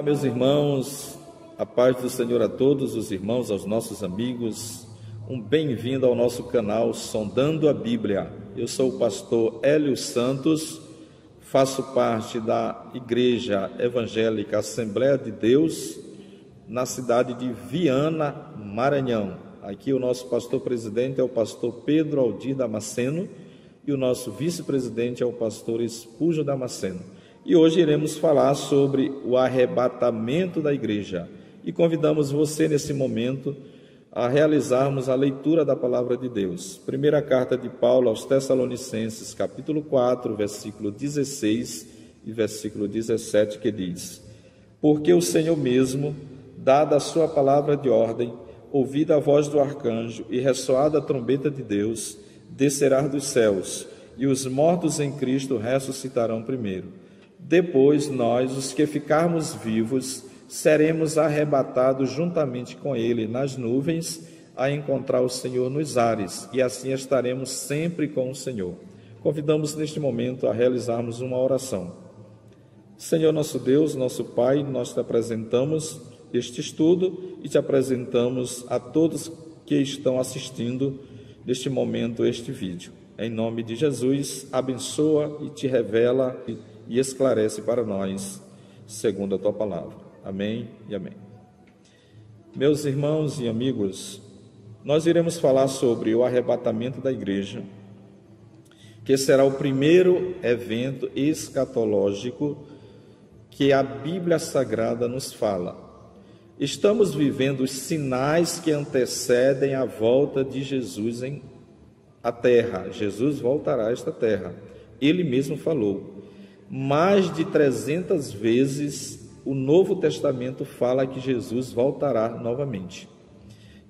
Olá, meus irmãos, a paz do Senhor a todos os irmãos, aos nossos amigos. Um bem-vindo ao nosso canal Sondando a Bíblia. Eu sou o pastor Hélio Santos, faço parte da Igreja Evangélica Assembleia de Deus, na cidade de Viana, Maranhão. Aqui o nosso pastor-presidente é o pastor Pedro Aldir Damasceno e o nosso vice-presidente é o pastor Espúgio Damasceno. E hoje iremos falar sobre o arrebatamento da igreja. E convidamos você nesse momento a realizarmos a leitura da palavra de Deus. Primeira carta de Paulo aos Tessalonicenses, capítulo 4, versículo 16 e versículo 17, que diz: Porque o Senhor mesmo, dada a sua palavra de ordem, ouvida a voz do arcanjo e ressoada a trombeta de Deus, descerá dos céus, e os mortos em Cristo ressuscitarão primeiro. Depois nós, os que ficarmos vivos, seremos arrebatados juntamente com ele nas nuvens, a encontrar o Senhor nos ares, e assim estaremos sempre com o Senhor. Convidamos neste momento a realizarmos uma oração. Senhor nosso Deus, nosso Pai, nós te apresentamos este estudo e te apresentamos a todos que estão assistindo neste momento este vídeo. Em nome de Jesus, abençoa e te revela e esclarece para nós, segundo a tua palavra. Amém e amém. Meus irmãos e amigos, nós iremos falar sobre o arrebatamento da igreja, que será o primeiro evento escatológico que a Bíblia Sagrada nos fala. Estamos vivendo os sinais que antecedem a volta de Jesus à terra. Jesus voltará a esta terra. Ele mesmo falou. Mais de 300 vezes o Novo Testamento fala que Jesus voltará novamente.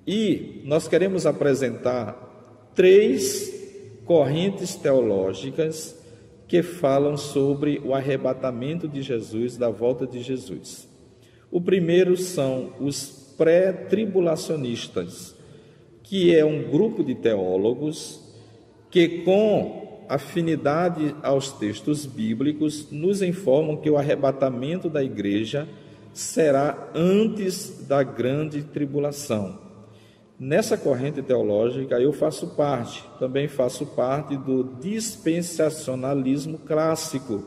E nós queremos apresentar 3 correntes teológicas que falam sobre o arrebatamento de Jesus, da volta de Jesus. O primeiro são os pré-tribulacionistas, que é um grupo de teólogos que, com afinidade aos textos bíblicos, nos informam que o arrebatamento da igreja será antes da grande tribulação. Nessa corrente teológica eu faço parte, também faço parte do dispensacionalismo clássico,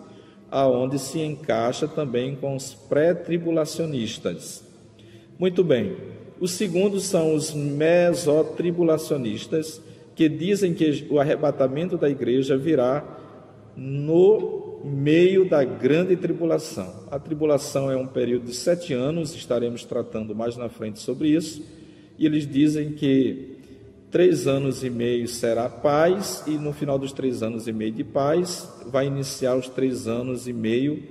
aonde se encaixa também com os pré-tribulacionistas. Muito bem, os segundos são os mesotribulacionistas, que dizem que o arrebatamento da igreja virá no meio da grande tribulação. A tribulação é um período de 7 anos, estaremos tratando mais na frente sobre isso, e eles dizem que 3 anos e meio será paz, e no final dos 3 anos e meio de paz, vai iniciar os 3 anos e meio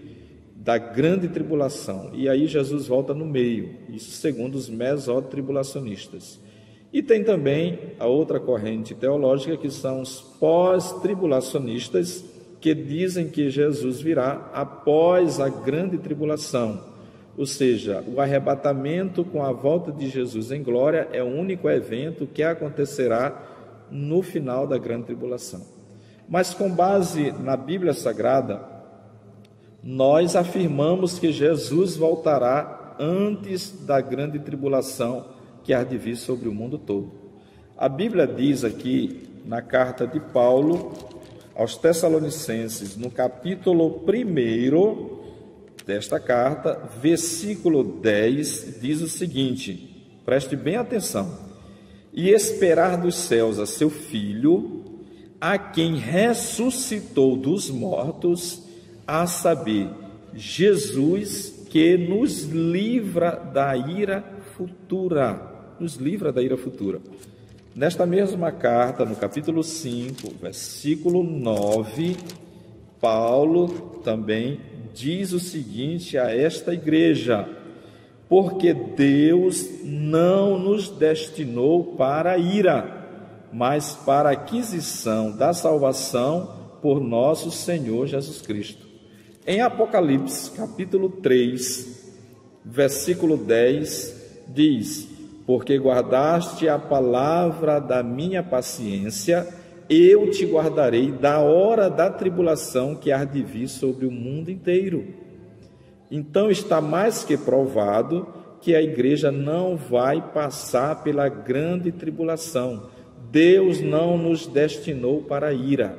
da grande tribulação, e aí Jesus volta no meio, isso segundo os mesotribulacionistas. E tem também a outra corrente teológica, que são os pós-tribulacionistas, que dizem que Jesus virá após a grande tribulação. Ou seja, o arrebatamento com a volta de Jesus em glória é o único evento que acontecerá no final da grande tribulação. Mas com base na Bíblia Sagrada, nós afirmamos que Jesus voltará antes da grande tribulação que há de vir sobre o mundo todo. A Bíblia diz aqui, na carta de Paulo aos Tessalonicenses, no capítulo 1 desta carta, versículo 10, diz o seguinte, preste bem atenção: E esperar dos céus a seu Filho, a quem ressuscitou dos mortos, a saber, Jesus, que nos livra da ira futura. Nos livra da ira futura. Nesta mesma carta, no capítulo 5, versículo 9, Paulo também diz o seguinte a esta igreja: Porque Deus não nos destinou para a ira, mas para a aquisição da salvação por nosso Senhor Jesus Cristo. Em Apocalipse, capítulo 3, versículo 10, diz: Porque guardaste a palavra da minha paciência, eu te guardarei da hora da tribulação que há de vir sobre o mundo inteiro. Então está mais que provado que a igreja não vai passar pela grande tribulação. Deus não nos destinou para a ira.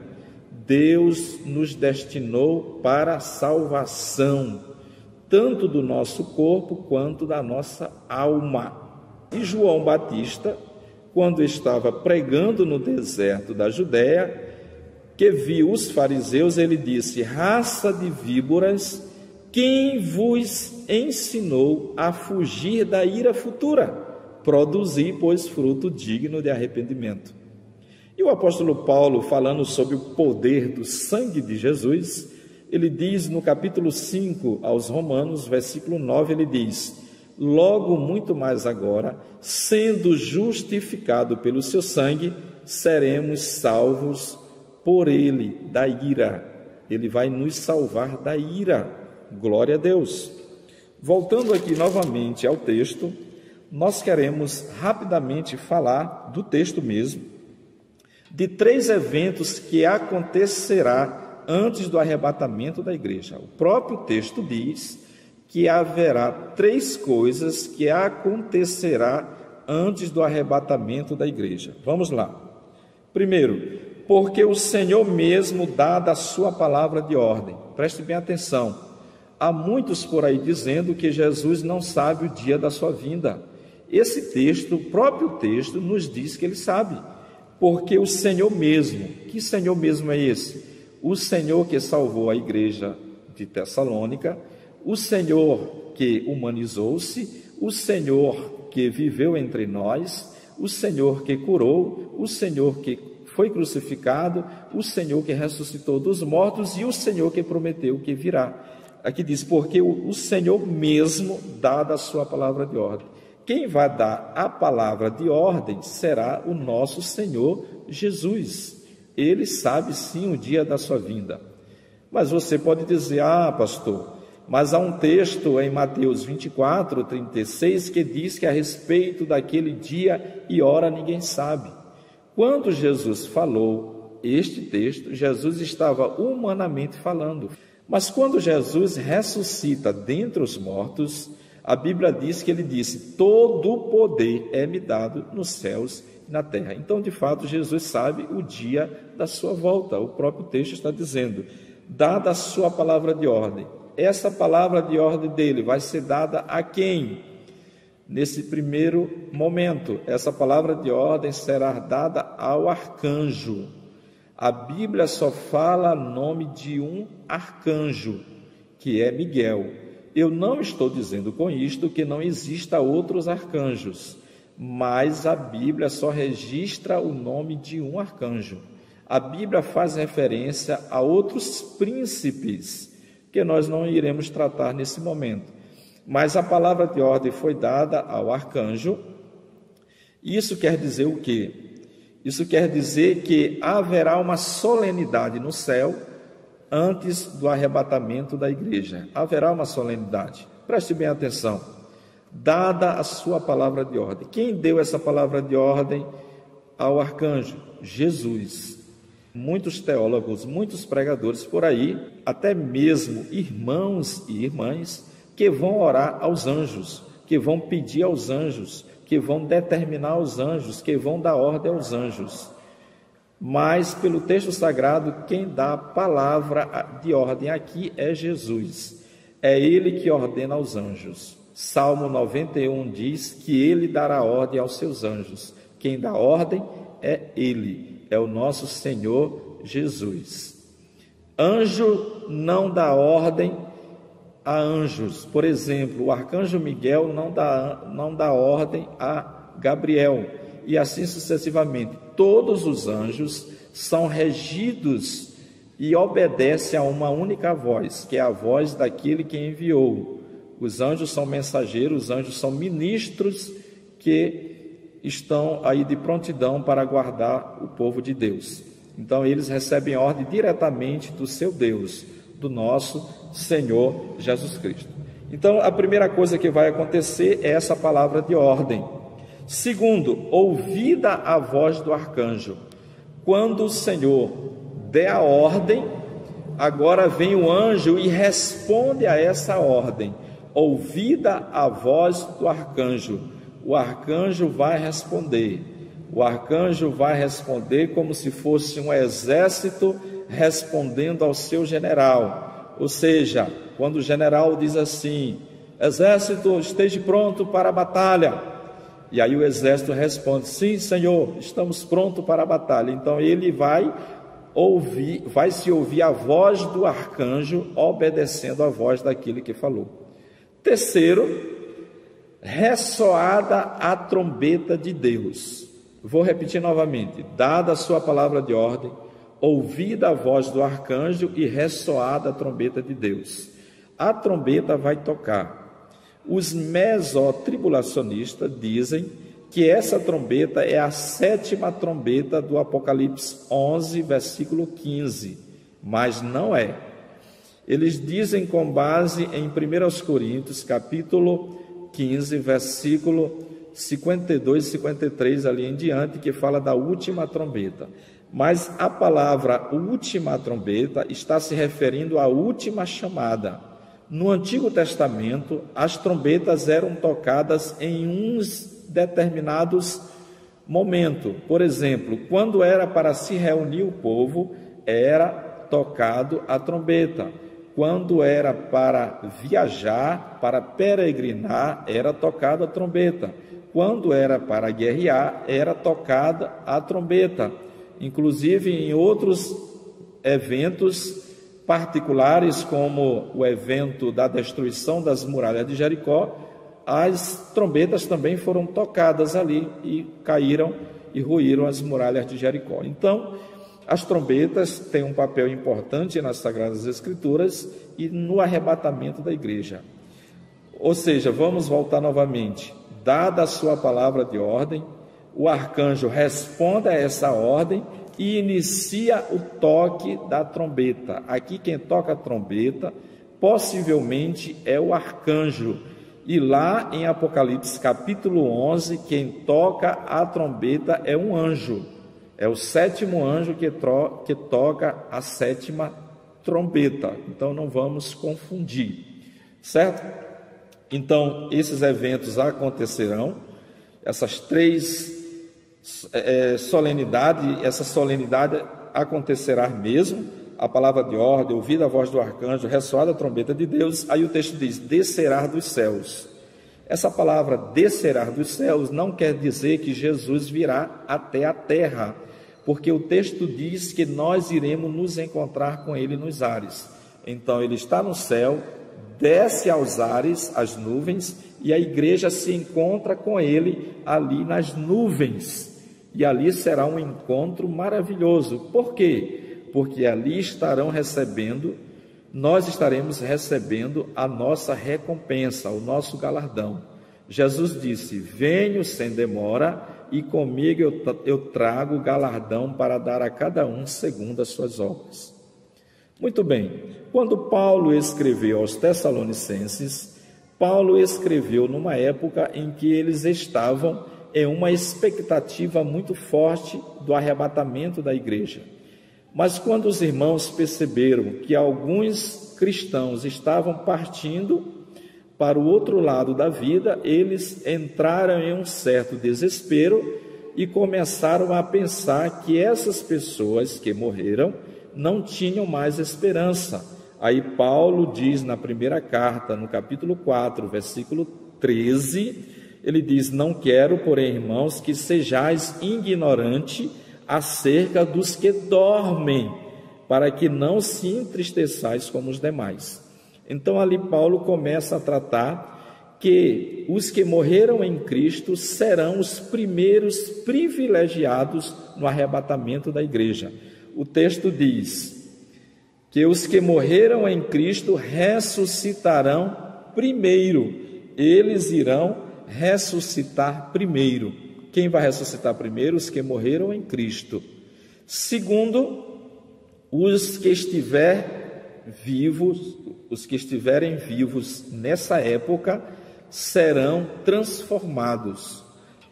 Deus nos destinou para a salvação, tanto do nosso corpo quanto da nossa alma. E João Batista, quando estava pregando no deserto da Judéia, que viu os fariseus, ele disse: raça de víboras, quem vos ensinou a fugir da ira futura? Produzi, pois, fruto digno de arrependimento. E o apóstolo Paulo, falando sobre o poder do sangue de Jesus, ele diz no capítulo 5 aos Romanos, versículo 9, ele diz: logo muito mais agora, sendo justificado pelo seu sangue, seremos salvos por ele da ira. Ele vai nos salvar da ira. Glória a Deus. Voltando aqui novamente ao texto, nós queremos rapidamente falar do texto mesmo, de 3 eventos que acontecerá antes do arrebatamento da igreja. O próprio texto diz que haverá 3 coisas que acontecerá antes do arrebatamento da igreja. Vamos lá. Primeiro, porque o Senhor mesmo dá da sua palavra de ordem. Preste bem atenção. Há muitos por aí dizendo que Jesus não sabe o dia da sua vinda. Esse texto, o próprio texto, nos diz que ele sabe. Porque o Senhor mesmo, que Senhor mesmo é esse? O Senhor que salvou a igreja de Tessalônica, o Senhor que humanizou-se, o Senhor que viveu entre nós, o Senhor que curou, o Senhor que foi crucificado, o Senhor que ressuscitou dos mortos e o Senhor que prometeu que virá. Aqui diz, porque o Senhor mesmo dá da sua palavra de ordem. Quem vai dar a palavra de ordem será o nosso Senhor Jesus. Ele sabe sim o dia da sua vinda. Mas você pode dizer: ah, pastor, mas há um texto em Mateus 24, 36, que diz que a respeito daquele dia e hora ninguém sabe. Quando Jesus falou este texto, Jesus estava humanamente falando. Mas quando Jesus ressuscita dentre os mortos, a Bíblia diz que ele disse: todo o poder é-me dado nos céus e na terra. Então, de fato, Jesus sabe o dia da sua volta. O próprio texto está dizendo: dada a sua palavra de ordem. Essa palavra de ordem dele vai ser dada a quem? Nesse primeiro momento, essa palavra de ordem será dada ao arcanjo. A Bíblia só fala o nome de um arcanjo, que é Miguel. Eu não estou dizendo com isto que não exista outros arcanjos, mas a Bíblia só registra o nome de um arcanjo. A Bíblia faz referência a outros príncipes, que nós não iremos tratar nesse momento. Mas a palavra de ordem foi dada ao arcanjo. Isso quer dizer o quê? Isso quer dizer que haverá uma solenidade no céu antes do arrebatamento da igreja. Haverá uma solenidade. Preste bem atenção. Dada a sua palavra de ordem. Quem deu essa palavra de ordem ao arcanjo? Jesus. Muitos teólogos, muitos pregadores por aí, até mesmo irmãos e irmãs, que vão orar aos anjos, que vão pedir aos anjos, que vão determinar aos anjos, que vão dar ordem aos anjos. Mas, pelo texto sagrado, quem dá a palavra de ordem aqui é Jesus. É Ele que ordena aos anjos. Salmo 91 diz que Ele dará ordem aos seus anjos. Quem dá ordem é Ele, é o nosso Senhor Jesus. Anjo não dá ordem a anjos. Por exemplo, o arcanjo Miguel não dá ordem a Gabriel, e assim sucessivamente. Todos os anjos são regidos e obedecem a uma única voz, que é a voz daquele que enviou. Os anjos são mensageiros, os anjos são ministros que estão aí de prontidão para guardar o povo de Deus. Então eles recebem ordem diretamente do seu Deus, do nosso Senhor Jesus Cristo. Então, a primeira coisa que vai acontecer é essa palavra de ordem. Segundo, ouvida a voz do arcanjo. Quando o Senhor der a ordem, agora vem o anjo e responde a essa ordem. Ouvida a voz do arcanjo, o arcanjo vai responder. O arcanjo vai responder como se fosse um exército respondendo ao seu general. Ou seja, quando o general diz assim: exército, esteja pronto para a batalha. E aí o exército responde: sim, Senhor, estamos prontos para a batalha. Então ele vai se ouvir a voz do arcanjo obedecendo a voz daquele que falou. Terceiro, ressoada a trombeta de Deus. Vou repetir novamente: dada a sua palavra de ordem, ouvida a voz do arcanjo e ressoada a trombeta de Deus. A trombeta vai tocar. Os mesotribulacionistas dizem que essa trombeta é a 7ª trombeta do Apocalipse 11, versículo 15, mas não é. Eles dizem com base em 1 Coríntios, capítulo 15, versículo 52 e 53, ali em diante, que fala da última trombeta. Mas a palavra última trombeta está se referindo à última chamada. No Antigo Testamento, as trombetas eram tocadas em uns determinados momentos. Por exemplo, quando era para se reunir o povo, era tocado a trombeta. Quando era para viajar, para peregrinar, era tocada a trombeta. Quando era para guerrear, era tocada a trombeta. Inclusive em outros eventos particulares, como o evento da destruição das muralhas de Jericó, as trombetas também foram tocadas ali e caíram e ruíram as muralhas de Jericó. Então, as trombetas têm um papel importante nas Sagradas Escrituras e no arrebatamento da igreja. Ou seja, vamos voltar novamente. Dada a sua palavra de ordem, o arcanjo responde a essa ordem e inicia o toque da trombeta. Aqui quem toca a trombeta possivelmente é o arcanjo. E lá em Apocalipse capítulo 11, quem toca a trombeta é um anjo. É o 7º anjo que toca a 7ª trombeta. Então não vamos confundir, certo? Então esses eventos acontecerão, essas 3 solenidades, essa solenidade acontecerá mesmo. A palavra de ordem, ouvida a voz do arcanjo, ressoada a trombeta de Deus. Aí o texto diz: descerá dos céus. Essa palavra descerá dos céus não quer dizer que Jesus virá até a terra, porque o texto diz que nós iremos nos encontrar com ele nos ares. Então ele está no céu, desce aos ares, as nuvens, e a igreja se encontra com ele ali nas nuvens. E ali será um encontro maravilhoso. Por quê? Porque ali nós estaremos recebendo a nossa recompensa, o nosso galardão. Jesus disse: venho sem demora e comigo eu trago o galardão para dar a cada um segundo as suas obras. Muito bem, quando Paulo escreveu aos Tessalonicenses, Paulo escreveu numa época em que eles estavam em uma expectativa muito forte do arrebatamento da igreja. Mas quando os irmãos perceberam que alguns cristãos estavam partindo para o outro lado da vida, eles entraram em um certo desespero e começaram a pensar que essas pessoas que morreram não tinham mais esperança. Aí Paulo diz na primeira carta, no capítulo 4, versículo 13, ele diz: não quero, porém, irmãos, que sejais ignorantes acerca dos que dormem, para que não se entristeçais como os demais. Então ali Paulo começa a tratar que os que morreram em Cristo serão os primeiros privilegiados no arrebatamento da igreja. O texto diz que os que morreram em Cristo ressuscitarão primeiro, eles irão ressuscitar primeiro. Quem vai ressuscitar primeiro? Os que morreram em Cristo. Segundo, os que estiverem vivos nessa época serão transformados.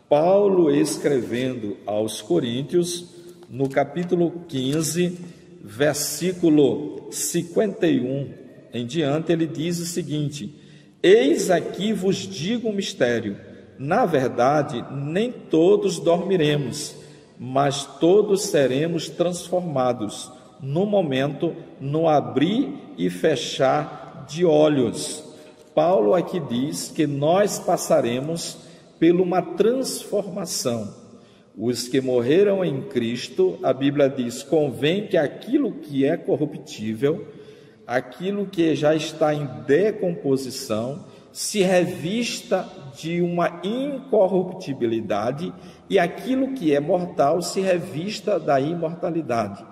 Paulo, escrevendo aos Coríntios, no capítulo 15, versículo 51 em diante, ele diz o seguinte: eis aqui vos digo um mistério, na verdade nem todos dormiremos, mas todos seremos transformados, no momento, no abrir e fechar de olhos. Paulo aqui diz que nós passaremos por uma transformação. Os que morreram em Cristo, a Bíblia diz, convém que aquilo que é corruptível, aquilo que já está em decomposição, se revista de uma incorruptibilidade, e aquilo que é mortal se revista da imortalidade.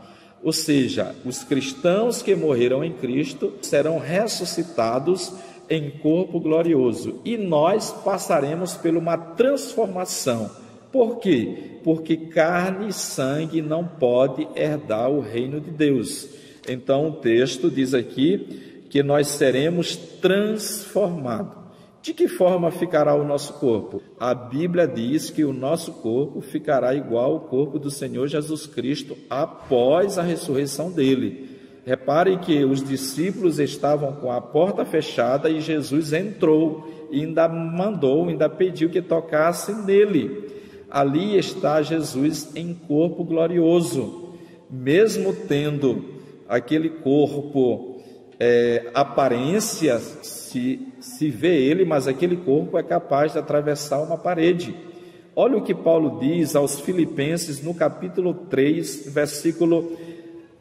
Ou seja, os cristãos que morreram em Cristo serão ressuscitados em corpo glorioso, e nós passaremos por uma transformação. Por quê? Porque carne e sangue não pode herdar o reino de Deus. Então o texto diz aqui que nós seremos transformados. De que forma ficará o nosso corpo? A Bíblia diz que o nosso corpo ficará igual ao corpo do Senhor Jesus Cristo após a ressurreição dele. Reparem que os discípulos estavam com a porta fechada e Jesus entrou e ainda pediu que tocasse nele. Ali está Jesus em corpo glorioso, mesmo tendo aquele corpo, aparência, se vê ele, mas aquele corpo é capaz de atravessar uma parede. Olha o que Paulo diz aos Filipenses no capítulo 3, versículo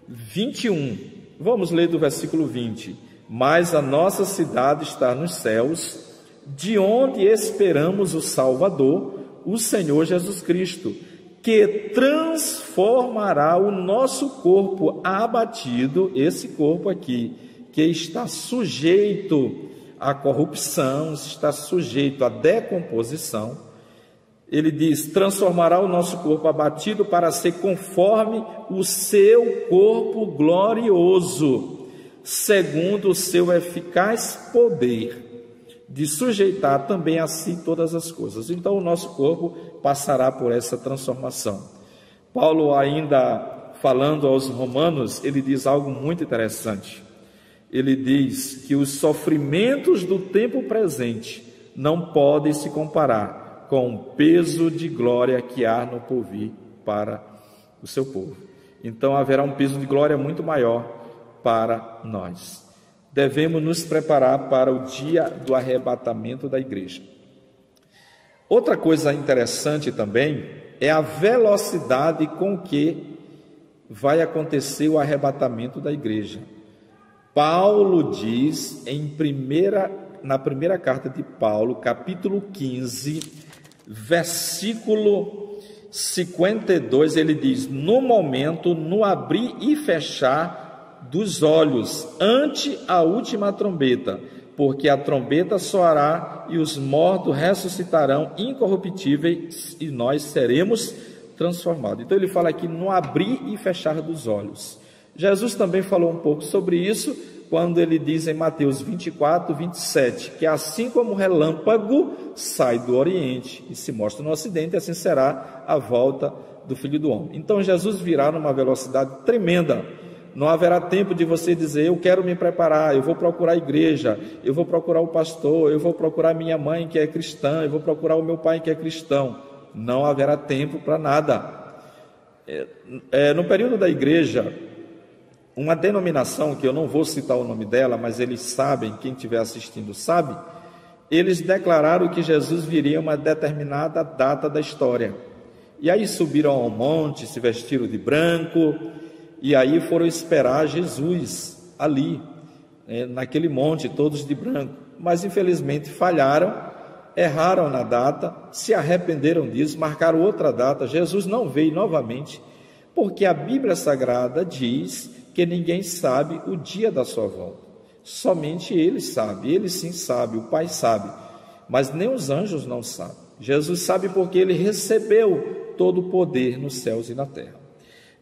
21. Vamos ler do versículo 20. Mas a nossa cidade está nos céus, de onde esperamos o Salvador, o Senhor Jesus Cristo, que transformará o nosso corpo abatido, esse corpo aqui, que está sujeito à corrupção, está sujeito à decomposição. Ele diz, transformará o nosso corpo abatido para ser conforme o seu corpo glorioso, segundo o seu eficaz poder, de sujeitar também a si todas as coisas. Então o nosso corpo passará por essa transformação. Paulo, ainda falando aos romanos, ele diz algo muito interessante. Ele diz que os sofrimentos do tempo presente não podem se comparar com o peso de glória que há no porvir para o seu povo. Então haverá um peso de glória muito maior para nós. Devemos nos preparar para o dia do arrebatamento da igreja. Outra coisa interessante também é a velocidade com que vai acontecer o arrebatamento da igreja. Paulo diz na primeira carta de Paulo, capítulo 15, versículo 52, ele diz, no momento, no abrir e fechar dos olhos, ante a última trombeta, porque a trombeta soará e os mortos ressuscitarão incorruptíveis e nós seremos transformados. Então ele fala aqui no abrir e fechar dos olhos. Jesus também falou um pouco sobre isso quando ele diz em Mateus 24, 27, que assim como o relâmpago sai do Oriente e se mostra no Ocidente, assim será a volta do Filho do Homem. Então Jesus virá numa velocidade tremenda. Não haverá tempo de você dizer, eu quero me preparar, eu vou procurar a igreja, eu vou procurar o pastor, eu vou procurar minha mãe que é cristã, eu vou procurar o meu pai que é cristão. Não haverá tempo para nada. No período da igreja, uma denominação, que eu não vou citar o nome dela, mas eles sabem, quem estiver assistindo sabe, eles declararam que Jesus viria uma determinada data da história. E aí subiram ao monte, se vestiram de branco, e aí foram esperar Jesus ali, naquele monte, todos de branco. Mas infelizmente falharam, erraram na data, se arrependeram disso, marcaram outra data. Jesus não veio novamente, porque a Bíblia Sagrada diz que ninguém sabe o dia da sua volta. Somente Ele sabe, Ele sim sabe, o Pai sabe, mas nem os anjos não sabem. Jesus sabe porque Ele recebeu todo o poder nos céus e na terra.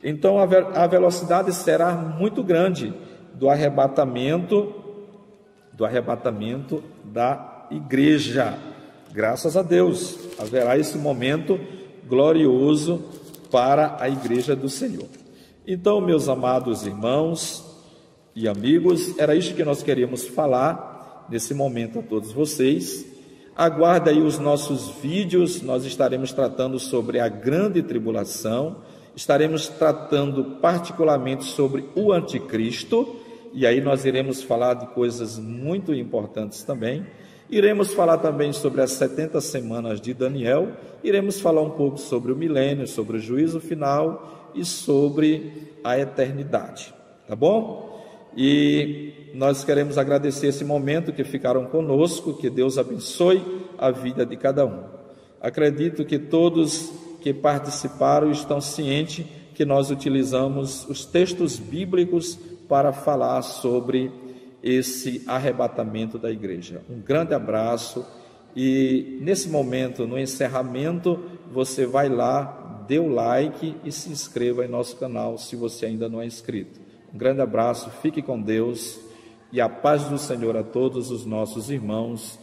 Então a velocidade será muito grande do arrebatamento da igreja. Graças a Deus, haverá esse momento glorioso para a igreja do Senhor. Então, meus amados irmãos e amigos, era isso que nós queríamos falar nesse momento a todos vocês. Aguarde aí os nossos vídeos, nós estaremos tratando sobre a grande tribulação, estaremos tratando particularmente sobre o anticristo, e aí nós iremos falar de coisas muito importantes também. Iremos falar também sobre as 70 semanas de Daniel, iremos falar um pouco sobre o milênio, sobre o juízo final e sobre a eternidade, tá bom? E nós queremos agradecer esse momento que ficaram conosco, que Deus abençoe a vida de cada um. Acredito que todos que participaram estão cientes que nós utilizamos os textos bíblicos para falar sobre esse arrebatamento da igreja. Um grande abraço e nesse momento, no encerramento, você vai lá, dê o like e se inscreva em nosso canal se você ainda não é inscrito. Um grande abraço, fique com Deus e a paz do Senhor a todos os nossos irmãos